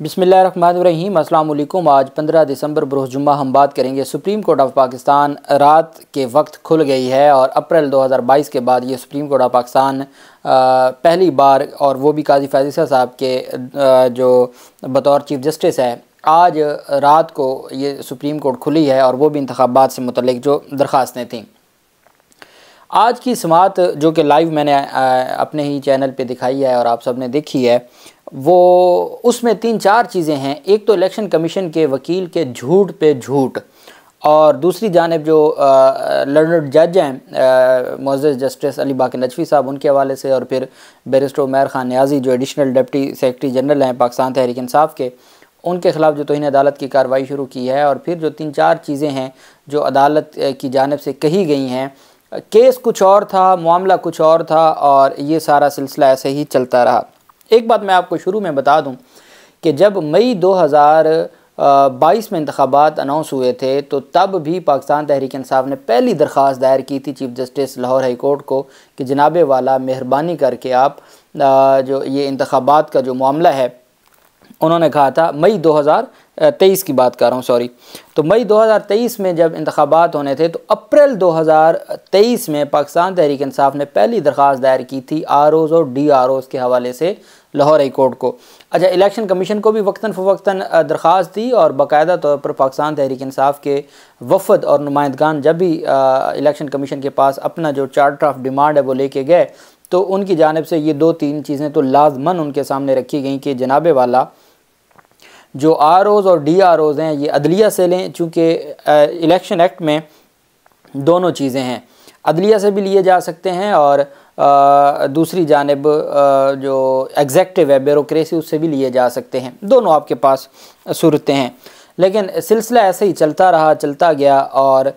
बिस्मिल्लाहिर्रहमानिर्रहीम। अस्सलाम वालेकुम। आज 15 दिसंबर बरोज़ जुम्मा हम बात करेंगे सुप्रीम कोर्ट ऑफ पाकिस्तान रात के वक्त खुल गई है और अप्रैल 2022 के बाद ये सुप्रीम कोर्ट ऑफ पाकिस्तान पहली बार, और वो भी काजी फैज़ ईसा साहब के जो बतौर चीफ जस्टिस है, आज रात को ये सुप्रीम कोर्ट खुली है और वो भी इंतखाबात से मुतल्लिक जो दरख्वास्तें थीं। आज की समात जो कि लाइव मैंने अपने ही चैनल पे दिखाई है और आप सब ने देखी है, वो उसमें 3-4 चीज़ें हैं। एक तो इलेक्शन कमीशन के वकील के झूठ पे झूठ, और दूसरी जानिब जो लर्नड जज हैं मुअज़्ज़ज़ जस्टिस अली बाक़ी नजफ़ी साहब, उनके हवाले से, और फिर बैरिस्टर उमैर ख़ान नियाज़ी जो एडिशनल डिप्टी सेक्रेटरी जनरल हैं पाकिस्तान तहरीक इंसाफ के, उनके ख़िलाफ़ जो तौहीन अदालत की कार्रवाई शुरू की है। और फिर जो 3-4 चीज़ें हैं जो अदालत की जानिब से कही गई हैं, केस कुछ और था, मामला कुछ और था, और ये सारा सिलसिला ऐसे ही चलता रहा। एक बात मैं आपको शुरू में बता दूं कि जब मई 2022 में इंतखाबात अनाउंस हुए थे, तो तब भी पाकिस्तान तहरीक इंसाफ ने पहली दरख्वास्त दायर की थी chief justice Lahore high court को कि जनाब वाला मेहरबानी करके आप जो ये इंतखाबात का जो मामला है, उन्होंने कहा था मई 2023 की बात कर रहा हूँ, सॉरी, तो मई 2023 में जब इंतखाबात होने थे, तो अप्रैल 2023 में पाकिस्तान तहरीक इंसाफ ने पहली दरख्वास्त दायर की थी आरओज़ और DROs के हवाले से लाहौर हाई कोर्ट को। अच्छा, इलेक्शन कमीशन को भी वक्तन फ़वक्तन दरख्वास्त दी, और बाकायदा तौर पर पाकिस्तान तहरीक इंसाफ के वफद और नुमाइंदगान जब भी इलेक्शन कमीशन के पास अपना जो चार्टर ऑफ डिमांड है वो लेके गए, तो उनकी जानिब से ये 2-3 चीज़ें तो लाजमन उनके सामने रखी गई कि जनाब वाला जो ROs और DROs हैं ये अदलिया से लें, चूँकि इलेक्शन एक्ट में दोनों चीज़ें हैं, अदलिया से भी लिए जा सकते हैं और दूसरी जानिब जो एग्जेक्टिव है, ब्यूरोक्रेसी, उससे भी लिए जा सकते हैं। दोनों आपके पास सूरतें हैं। लेकिन सिलसिला ऐसे ही चलता रहा, चलता गया, और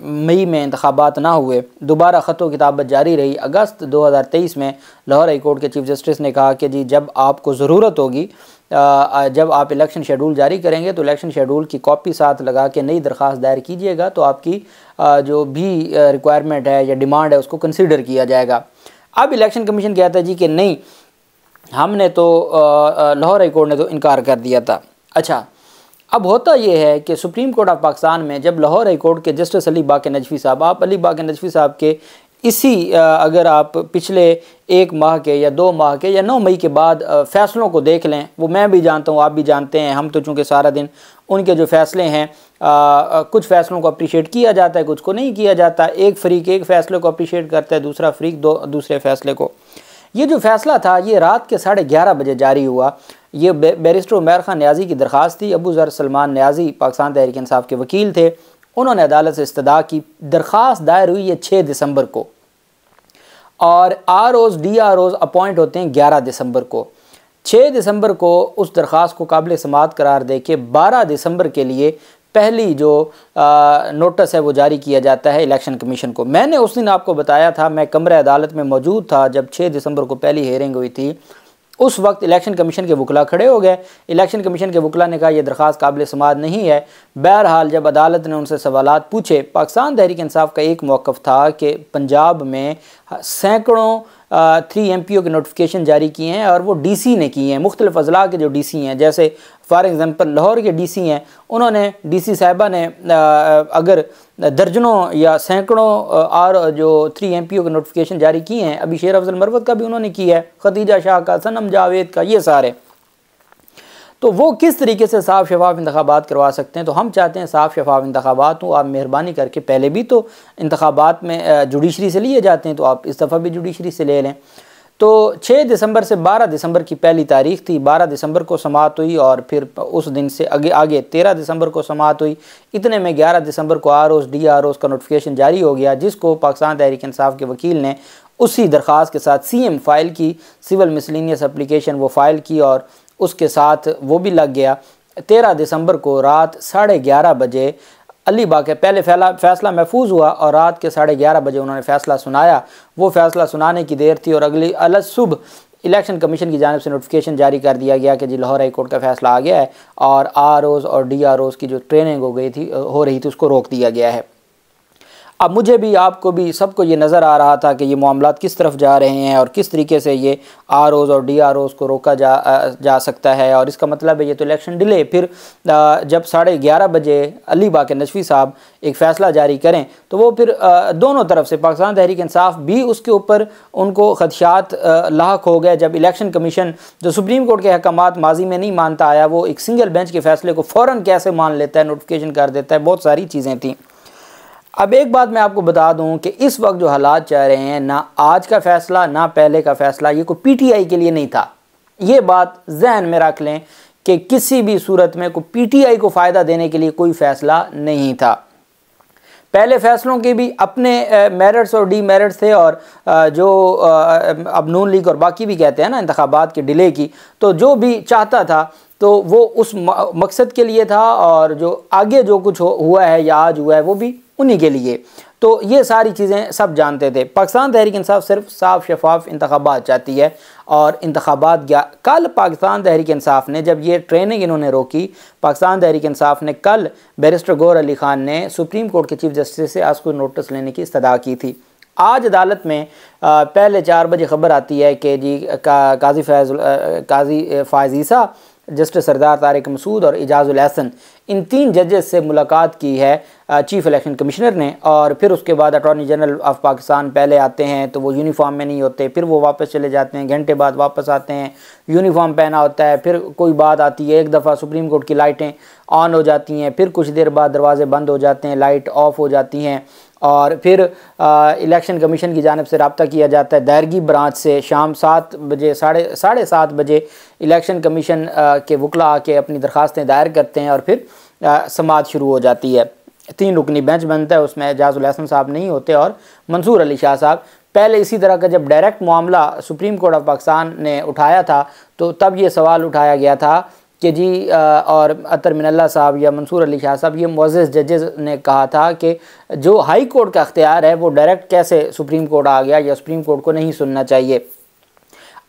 मई में इंतखाबात ना हुए, दोबारा ख़त व किताबत जारी रही। अगस्त 2023 में लाहौर हाई कोर्ट के चीफ जस्टिस ने कहा कि जी जब आपको ज़रूरत होगी, जब आप इलेक्शन शेड्यूल जारी करेंगे तो इलेक्शन शेड्यूल की कॉपी साथ लगा के नई दरख्वास्त दायर कीजिएगा, तो आपकी जो भी रिक्वायरमेंट है या डिमांड है उसको कंसीडर किया जाएगा। अब इलेक्शन कमीशन कहता है जी कि नहीं, हमने तो लाहौर हाई कोर्ट ने तो इनकार कर दिया था। अच्छा, अब होता यह है कि सुप्रीम कोर्ट ऑफ पाकिस्तान में जब लाहौर हाई कोर्ट के जस्टिस अली बाक़ी नजफ़ी साहब, आप अली बाक़ी नजफ़ी साहब के इसी अगर आप पिछले 1 माह के या 2 माह के या 9 मई के बाद फ़ैसलों को देख लें, वो मैं भी जानता हूँ, आप भी जानते हैं, हम तो चूँकि सारा दिन उनके जो फ़ैसले हैं, कुछ फ़ैसलों को अप्रिशिएट किया जाता है, कुछ को नहीं किया जाता। एक फ़रीक एक फ़ैसले को अप्रिशिएट करता है, दूसरा फ़रीक दूसरे फ़ैसले को। ये जो फ़ैसला था ये रात के 11:30 बजे जारी हुआ। ये बैरिस्टर उमैर ख़ान नियाज़ी की दरख्वास्त थी। अबू ज़र सलमान नियाज़ी पाकिस्तान तहरीक इंसाफ के वकील थे, उन्होंने अदालत से इस्तदा की। दरख्वास्त दायर हुई है 6 दिसंबर को, और ROs DROs अपॉइंट होते हैं 11 दिसंबर को। 6 दिसंबर को उस दरख्वास्त को काबिल समाअत करार दे के 12 दिसंबर के लिए पहली जो नोटिस है वो जारी किया जाता है इलेक्शन कमीशन को। मैंने उस दिन आपको बताया था, मैं कमरे अदालत में मौजूद था जब 6 दिसंबर को पहली हेयरिंग हुई थी। उस वक्त इलेक्शन कमीशन के वकला खड़े हो गए। इलेक्शन कमीशन के वकला ने कहा यह दरख्वास्त काबिल समाअत नहीं है। बहरहाल जब अदालत ने उनसे सवालात पूछे, पाकिस्तान तहरीक इंसाफ का एक मौक़िफ़ था कि पंजाब में सैकड़ों 3 MPO के नोटिफिकेशन जारी किए हैं, और वो DC ने किए हैं। मुख्तलिफ़ अज़ला के जो DC हैं, जैसे फॉर एग्ज़ाम्पल लाहौर के DC हैं, उन्होंने DC साहिबा ने अगर दर्जनों या सैकड़ों जो 3 MPO के नोटिफिकेशन जारी किए हैं, अभी शेर अफजल मरवत का भी उन्होंने किया है, खदीजा शाह का, सनम जावेद का, ये सारे। तो वो किस तरीके से साफ़ शफाफ इंतखाबात करवा सकते हैं? तो हम चाहते हैं साफ़ शफाफ इंतखाबात हो। आप मेहरबानी करके, पहले भी तो इंतखाबात में जुडिशरी से लिए जाते हैं, तो आप इस दफ़ा भी जुडिशरी से ले लें। तो 6 दिसंबर से 12 दिसंबर की पहली तारीख थी। 12 दिसंबर को समाअत हुई, और फिर उस दिन से आगे 13 दिसंबर को समाअत हुई। इतने में 11 दिसंबर को ROs DROs का नोटिफिकेशन जारी हो गया, जिसको पाकिस्तान तहरीक इंसाफ के वकील ने उसी दरख्वास्त के साथ CM फ़ाइल की, सिविल मिसलिनियस एप्लीकेशन वो फ़ाइल की, और उसके साथ वो भी लग गया। 13 दिसंबर को रात 11:30 बजे अली बाक़ी पहले फ़ैसला महफूज हुआ, और रात के 11:30 बजे उन्होंने फ़ैसला सुनाया। वो फ़ैसला सुनाने की देर थी, और अगली अलग सुबह इलेक्शन कमीशन की जानिब से नोटिफिकेशन जारी कर दिया गया कि जी लाहौर हाई कोर्ट का फ़ैसला आ गया है, और ROs और DROs की जो ट्रेनिंग हो रही थी उसको रोक दिया गया है। अब मुझे भी, आपको भी, सबको ये नज़र आ रहा था कि ये मामलात किस तरफ जा रहे हैं और किस तरीके से ये ROs और DROs को रोका जा सकता है। और इसका मतलब है ये तो इलेक्शन डिले। फिर जब 11:30 बजे अली बाकर नजफी साहब एक फ़ैसला जारी करें तो वो फिर दोनों तरफ से पाकिस्तान तहरीक इंसाफ भी उसके ऊपर उनको खदशात लाहक हो गए। जब इलेक्शन कमीशन जो सुप्रीम कोर्ट के अहकामात माजी में नहीं मानता आया, वो एक सिंगल बेंच के फ़ैसले को फ़ौरन कैसे मान लेता है, नोटिफिकेशन कर देता है, बहुत सारी चीज़ें थी। अब एक बात मैं आपको बता दूं कि इस वक्त जो हालात चल रहे हैं, ना आज का फ़ैसला ना पहले का फ़ैसला ये कोई PTI के लिए नहीं था। ये बात जहन में रख लें कि किसी भी सूरत में कोई PTI को फ़ायदा देने के लिए कोई फ़ैसला नहीं था। पहले फ़ैसलों के भी अपने मेरिट्स और डीमेरिट्स थे, और जो अब नून लीग और बाकी भी कहते हैं ना इंतखाबात के डिले की, तो जो भी चाहता था तो वो उस मकसद के लिए था, और जो आगे जो कुछ हुआ है या आज हुआ है वो भी उन्हीं के लिए। तो ये सारी चीज़ें सब जानते थे। पाकिस्तान तहरीक इंसाफ सिर्फ साफ शफाफ इंतखाबात चाहती है, और इंतखाबात कल पाकिस्तान तहरीक इंसाफ ने जब ये ट्रेनिंग इन्होंने रोकी, पाकिस्तान तहरीक इंसाफ ने कल बैरिस्टर गौहर अली ख़ान ने सुप्रीम कोर्ट के चीफ जस्टिस से आज को नोटिस लेने की इस्तदा की थी। आज अदालत में पहले 4 बजे ख़बर आती है कि जी काजी फ़ायज़ ईसा, जस्टिस सरदार तारिक मसूद और इजाज़ुल एहसन, इन 3 जजेस से मुलाकात की है चीफ़ इलेक्शन कमिश्नर ने। और फिर उसके बाद अटॉर्नी जनरल ऑफ पाकिस्तान पहले आते हैं तो वो यूनिफॉर्म में नहीं होते, फिर वो वापस चले जाते हैं, घंटे बाद वापस आते हैं, यूनिफॉर्म पहना होता है। फिर कोई बात आती है, एक दफ़ा सुप्रीम कोर्ट की लाइटें ऑन हो जाती हैं, फिर कुछ देर बाद दरवाजे बंद हो जाते हैं, लाइट ऑफ हो जाती हैं, और फिर इलेक्शन कमीशन की जानिब से रब्ता किया जाता है दायरगी ब्रांच से। शाम 7 बजे साढ़े 7 बजे इलेक्शन कमीशन के वकला आके अपनी दरख्वास्तें दायर करते हैं, और फिर समाअत शुरू हो जाती है। 3 रुकनी बेंच बनता है, उसमें इजाज़ुल एहसन साहब नहीं होते और मंसूर अली शाह साहब। पहले इसी तरह का जब डायरेक्ट मामला सुप्रीम कोर्ट ऑफ पाकिस्तान ने उठाया था तो तब ये सवाल उठाया गया था कि जी और अतर मिनल्ला साहब या मंसूर अली शाह साहब, ये मुअज़्ज़ज़ जजेस ने कहा था कि जो हाई कोर्ट का अख्तियार है वो डायरेक्ट कैसे सुप्रीम कोर्ट आ गया, या सुप्रीम कोर्ट को नहीं सुनना चाहिए।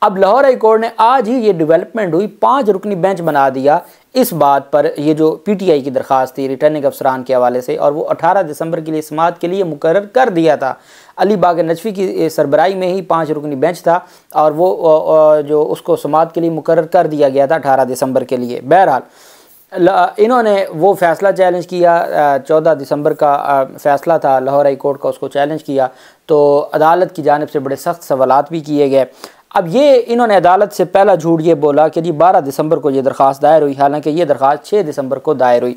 अब लाहौर हाई कोर्ट ने आज ही ये डेवलपमेंट हुई, 5 रुकनी बेंच बना दिया इस बात पर, ये जो PTI की दरख्वास्त थी रिटर्निंग अफसरान के हवाले से, और वो 18 दिसंबर के लिए समाअत के लिए मुकर्रर कर दिया था। अली बाकर नजफी की सरबराही में ही 5 रुकनी बेंच था, और वो जो उसको समाअत के लिए मुकर्रर कर दिया गया था 18 दिसंबर के लिए। बहरहाल इन्होंने वो फ़ैसला चैलेंज किया, 14 दिसंबर का फ़ैसला था लाहौर हाई कोर्ट का, उसको चैलेंज किया तो अदालत की जानिब से बड़े सख्त सवालात भी किए गए। अब ये इन्होंने अदालत से पहला झूठ ये बोला कि जी 12 दिसंबर को ये दरख्वास्त दायर हुई, हालांकि ये दरख्वास्त 6 दिसंबर को दायर हुई।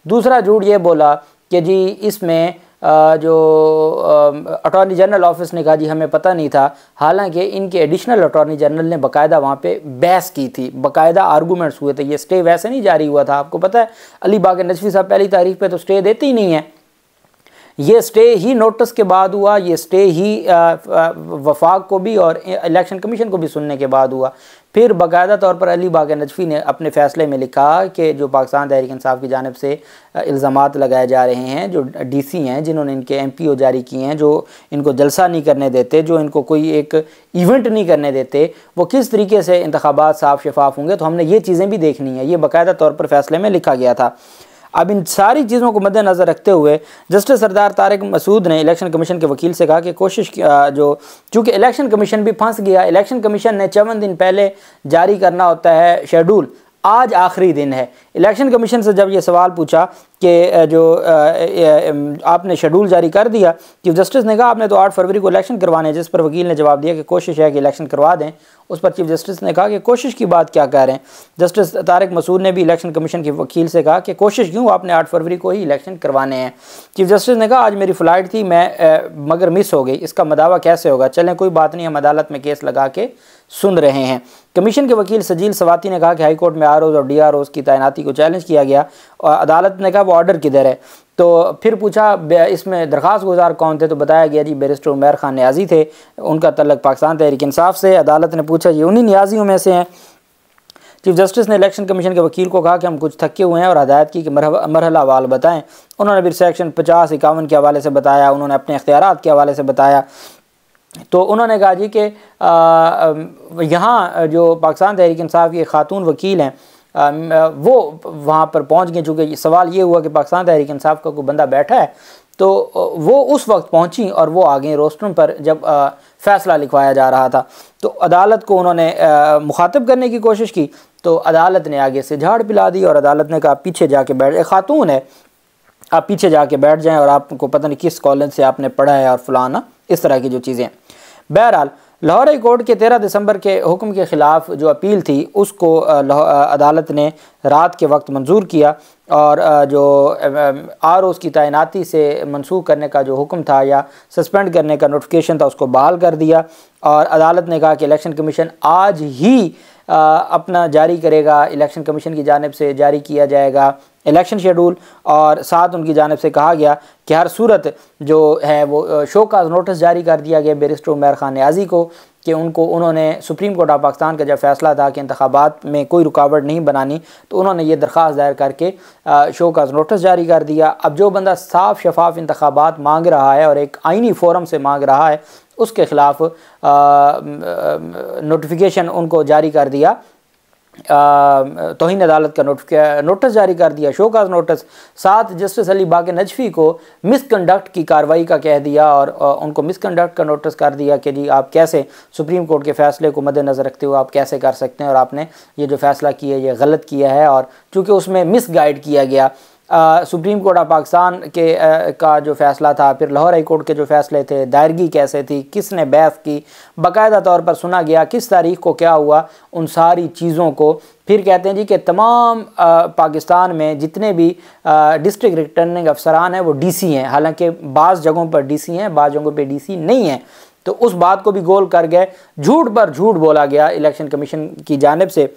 दूसरा झूठ ये बोला कि जी इसमें जो अटॉर्नी जनरल ऑफिस ने कहा जी हमें पता नहीं था, हालांकि इनके एडिशनल अटॉर्नी जनरल ने बाकायदा वहाँ पे बहस की थी, बाकायदा आर्गूमेंट्स हुए थे। ये स्टे वैसे नहीं जारी हुआ था, आपको पता है अली बाकर नजफी साहब पहली तारीख पे तो स्टे देते ही नहीं है, ये स्टे ही नोटिस के बाद हुआ, ये स्टे ही वफाक को भी और इलेक्शन कमीशन को भी सुनने के बाद हुआ। फिर बाकायदा तौर पर अली बाकर नजफी ने अपने फ़ैसले में लिखा कि जो पाकिस्तान तहरीक इंसाफ की जानिब से इल्ज़ामात लगाए जा रहे हैं, जो DC हैं जिन्होंने इनके MPO जारी किए हैं, जो इनको जलसा नहीं करने देते, जो इनको कोई एक इवेंट नहीं करने देते, वो किस तरीके से इंतखाबात साफ शफाफ होंगे, तो हमने ये चीज़ें भी देखनी है। ये बाकायदा तौर पर फ़ैसले में लिखा गया था। अब इन सारी चीज़ों को मद्देनज़र रखते हुए जस्टिस सरदार तारिक मसूद ने इलेक्शन कमीशन के वकील से कहा कि कोशिश जो चूँकि इलेक्शन कमीशन भी फंस गया, इलेक्शन कमीशन ने 54 दिन पहले जारी करना होता है शेड्यूल, आज आखिरी दिन है। इलेक्शन कमीशन से जब ये सवाल पूछा कि जो आपने शेड्यूल जारी कर दिया, चीफ जस्टिस ने कहा आपने तो 8 फरवरी को इलेक्शन करवाने हैं, जिस पर वकील ने जवाब दिया कि कोशिश है कि इलेक्शन करवा दें। उस पर चीफ जस्टिस ने कहा कि कोशिश की बात क्या कह रहे हैं। जस्टिस तारिक मसूद ने भी इलेक्शन कमीशन के वकील से कहा कि कोशिश क्यों, आपने 8 फरवरी को ही इलेक्शन करवाने हैं। चीफ जस्टिस ने कहा आज मेरी फ़्लाइट थी, मैं मगर मिस हो गई, इसका मदावा कैसे होगा, चलें कोई बात नहीं, हम अदालत में केस लगा के सुन रहे हैं। कमीशन के वकील सजील सवाती ने कहा कि हाई कोर्ट में ROs और DROs की तैनाती को चैलेंज किया गया, और अदालत ने कहा वो ऑर्डर किधर है। तो फिर पूछा इसमें दरख्वास्त गुजार कौन थे, तो बताया गया जी बैरिस्टर उमर खान न्याजी थे, उनका तल्लक पाकिस्तान तहरीक इंसाफ से। अदालत ने पूछा ये उन्हीं न्याजियों में से हैं। चीफ जस्टिस ने इलेक्शन कमीशन के वकील को कहा कि हम कुछ थके हुए हैं और हदायत की कि मरहला वाल बताएं। उन्होंने फिर सेक्शन 50-51 के हवाले से बताया, उन्होंने अपने इख्तियारात के हवाले से बताया। तो उन्होंने कहा जी कि यहाँ जो पाकिस्तान तहरीक इंसाफ के खातून वकील हैं वो वहाँ पर पहुँच गए, चूँकि सवाल ये हुआ कि पाकिस्तान तहरीक इंसाफ का कोई बंदा बैठा है, तो वो उस वक्त पहुंची और वो आ गई रोस्टरों पर जब फ़ैसला लिखवाया जा रहा था। तो अदालत को उन्होंने मुखातिब करने की कोशिश की, तो अदालत ने आगे से झाड़ पिला दी और अदालत ने कहा पीछे जाके बैठ, एक खातून है, आप पीछे जाके बैठ जाएं और आपको पता नहीं किस कॉलेज से आपने पढ़ा है और फलाना, इस तरह की जो चीज़ें। बहरहाल लाहौर हाई कोर्ट के 13 दिसंबर के हुक्म के ख़िलाफ़ जो अपील थी उसको अदालत ने रात के वक्त मंजूर किया और जो ROs की तैनाती से मनसूख करने का जो हुक्म था या सस्पेंड करने का नोटिफिकेशन था उसको बहाल कर दिया। और अदालत ने कहा कि इलेक्शन कमीशन आज ही अपना जारी करेगा, इलेक्शन कमीशन की जानिब से जारी किया जाएगा इलेक्शन शेड्यूल। और साथ उनकी जानिब से कहा गया कि हर सूरत जो है वो शोकाज नोटिस जारी कर दिया गया बैरिस्टर उमर खान नियाज़ी को कि उन्होंने सुप्रीम कोर्ट ऑफ पाकिस्तान का जब फैसला था कि इंतखाबात में कोई रुकावट नहीं बनानी, तो उन्होंने ये दरख्वास्त दायर करके शोकाज नोटिस जारी कर दिया। अब जो बंदा साफ शफाफ इंतखाबात मांग रहा है और एक आइनी फोरम से मांग रहा है उसके ख़िलाफ़ नोटिफिकेशन उनको जारी कर दिया, तौहीन अदालत का नोटिस जारी कर दिया, शोकाज नोटिस। साथ जस्टिस अली बाक़ी नजफ़ी को मिसकंडक्ट की कार्रवाई का कह दिया और उनको मिसकंडक्ट का नोटिस कर दिया कि जी आप कैसे सुप्रीम कोर्ट के फ़ैसले को मद्देनज़र रखते हुए आप कैसे कर सकते हैं और आपने ये जो फ़ैसला किया ये गलत किया है। और चूँकि उसमें मिसगाइड किया गया सुप्रीम कोर्ट ऑफ पाकिस्तान के का जो फ़ैसला था, फिर लाहौर हाई कोर्ट के जो फ़ैसले थे, दायरगी कैसे थी, किसने बहस की, बाकायदा तौर पर सुना गया, किस तारीख़ को क्या हुआ, उन सारी चीज़ों को फिर कहते हैं जी कि तमाम पाकिस्तान में जितने भी डिस्ट्रिक्ट रिटर्निंग अफसरान हैं वो DC हैं। हालांकि बाज़ जगहों पर DC हैं, बाज़ जगहों पर DC नहीं हैं। तो उस बात को भी गोल कर गए, झूठ पर झूठ बोला गया इलेक्शन कमीशन की जानिब से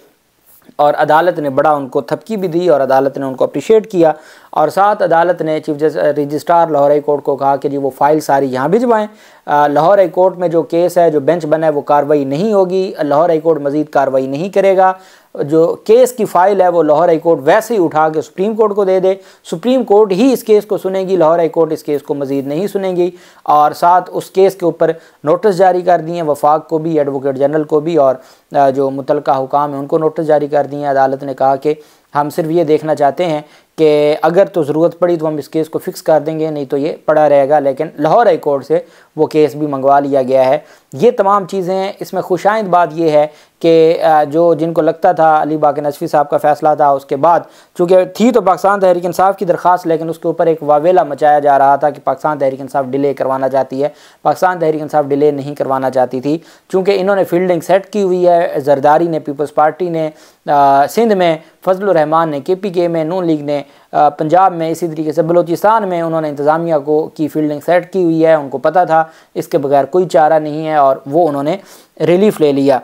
और अदालत ने बड़ा उनको थपकी भी दी और अदालत ने उनको अप्रिशिएट किया। और साथ अदालत ने chief registrar Lahore high court को कहा कि जी वो फ़ाइल सारी यहाँ भिजवाएँ। लाहौर हाई कोर्ट में जो केस है, जो बेंच बना है, वो कार्रवाई नहीं होगी, लाहौर हाई कोर्ट मज़ीद कार्रवाई नहीं करेगा। जो केस की फ़ाइल है वो लाहौर हाई कोर्ट वैसे ही उठा के सुप्रीम कोर्ट को दे दे, सुप्रीम कोर्ट ही इस केस को सुनेगी, लाहौर हाई कोर्ट इस केस को मज़ीद नहीं सुनेगी। और साथ उस केस के ऊपर नोटिस जारी कर दिए वफाक को भी, एडवोकेट जनरल को भी, और जो मुतलका हुकाम है उनको नोटिस जारी कर दिए। अदालत ने कहा कि हम सिर्फ ये देखना चाहते हैं कि अगर तो ज़रूरत पड़ी तो हम इस केस को फ़िक्स कर देंगे, नहीं तो ये पड़ा रहेगा। लेकिन लाहौर हाई कोर्ट से वो केस भी मंगवा लिया गया है। ये तमाम चीज़ें हैं। इसमें खुशाइंद बात ये है कि जो जिनको लगता था अली बाक़ी नजफ़ी साहब का फ़ैसला था, उसके बाद चूँकि थी तो पाकिस्तान तहरीक इंसाफ की दरख्वास्त, लेकिन उसके ऊपर एक वावेला मचाया जा रहा था कि पाकिस्तान तहरीक इंसाफ डिले करवाना चाहती है। पाकिस्तान तहरीक इंसाफ डिले नहीं करवाना चाहती थी, चूँकि इन्होंने फील्डिंग सेट की हुई है। जरदारी ने, पीपल्स पार्टी ने सिंध में, फजलुर रहमान ने KPK में, नून लीग ने पंजाब में, इसी तरीके से बलूचिस्तान में उन्होंने इंतज़ामिया को की फील्डिंग सेट की हुई है। उनको पता था इसके बगैर कोई चारा नहीं है और वो उन्होंने रिलीफ ले लिया।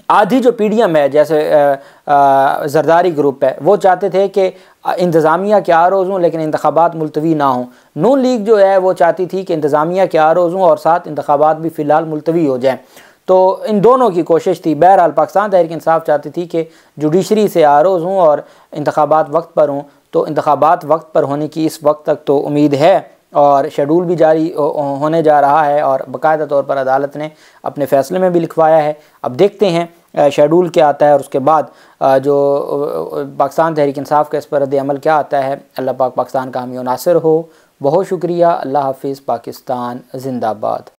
आधी जो PDM है, जैसे जरदारी ग्रुप है, वो चाहते थे कि इंतज़ामिया के ROs हों लेकिन इंतखाबात मुलतवी ना हों। नून लीग जो है वो चाहती थी कि इंतज़ामिया के ROs हों और साथ इंतखाबात भी फ़िलहाल मुलतवी हो जाएँ। तो इन दोनों की कोशिश थी। बहरहाल पाकिस्तान तहरीक इंसाफ चाहती थी कि जुडिशरी से ROs हों और इंतखाबात वक्त पर हों। तो इंतखाबात वक्त पर होने की इस वक्त तक तो उम्मीद है और शेड्यूल भी जारी होने जा रहा है और बाकायदा तौर पर अदालत ने अपने फ़ैसले में भी लिखवाया है। अब देखते हैं शेड्यूल क्या आता है और उसके बाद जो पाकिस्तान तहरीक इंसाफ का इस पर रद्द अमल क्या आता है। अल्लाह पाक पाकिस्तान का हामी नासिर हो। बहुत शुक्रिया। अल्लाह हाफिज़। पाकिस्तान जिंदाबाद।